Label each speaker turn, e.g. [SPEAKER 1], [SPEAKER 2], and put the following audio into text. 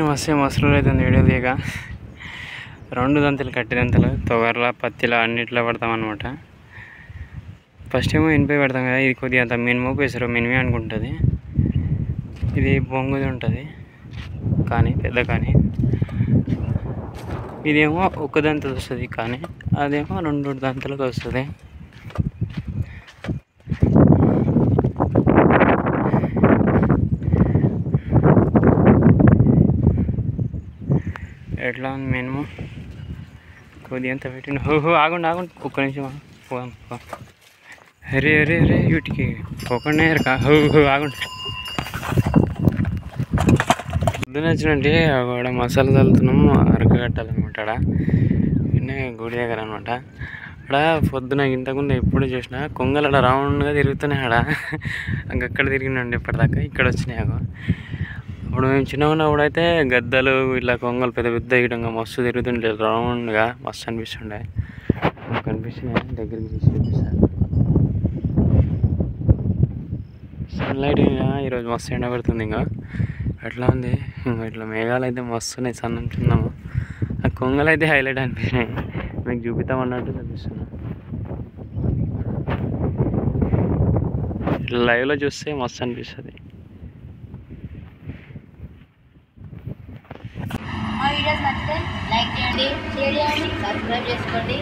[SPEAKER 1] మస్తు మసలు అవుతుంది వీడియో దిగ 2 దంతలు కట్టిదంతలు తొగర్ల పత్తిలా అన్నిట్లో పడతాం అనమాట. ఫస్ట్ ఏమో ఇనిపై పెడతాం కదా, ఇది కొద్దిగా అంత మినిమో పేసారు మినిమే అనుకుంటుంది. ఇది బొంగుది ఉంటుంది కానీ పెద్ద కానీ, ఇదేమో ఒక దంతలు వస్తుంది కానీ అదేమో 2 దంతలకు వస్తుంది. ఎట్లా ఉంది మినిమం కొద్దిగా ఎంత పెట్టిన. ఆగుండి ఒక్క నిమిషం పోదాం. అరే అరే అరే వీటికి పోకుండా ఆగుండి. పొద్దున వచ్చినంటే అక్కడ మసాలా చల్లుతున్నాము, అరక కట్టాలన్నమాట. ఆడ నిన్నే గుడి దగ్గర అనమాట. అక్కడ పొద్దున ఇంతకుముందు ఎప్పుడు చూసినా కొంగలు అక్కడ రౌండ్గా తిరుగుతున్నాయి. ఆడ అక్కడ తిరిగినండి ఇప్పటిదాకా. ఇక్కడ వచ్చినాయి అగో. ఇప్పుడు మేము చిన్నగా ఉన్నప్పుడు అయితే గద్దలు ఇట్లా కొంగలు పెద్ద పెద్ద ఇడంగా మస్తు తిరుగుతుండే రౌండ్గా, మస్తు అనిపిస్తుండే. కనిపిస్తున్నాయి దగ్గరికి తీసి చూపిస్తాను. సన్లైట్ ఈరోజు మస్తు ఎండ పడుతుంది. ఇంకా ఎట్లా ఉంది, ఇంకా ఇట్లా మేఘాలు అయితే మస్తున్నాయి సన్నం చిన్నాము. ఆ కొంగలు అయితే హైలైట్ అనిపిస్తున్నాయి, మీకు చూపిస్తామన్నట్టు చూపిస్తున్నా. ఇట్లా లైవ్లో చూస్తే మస్తు అనిపిస్తుంది.
[SPEAKER 2] మా వీడియోస్ నచ్చితే లైక్ చేయండి, షేర్ చేయండి, సబ్స్క్రైబ్ చేసుకోండి.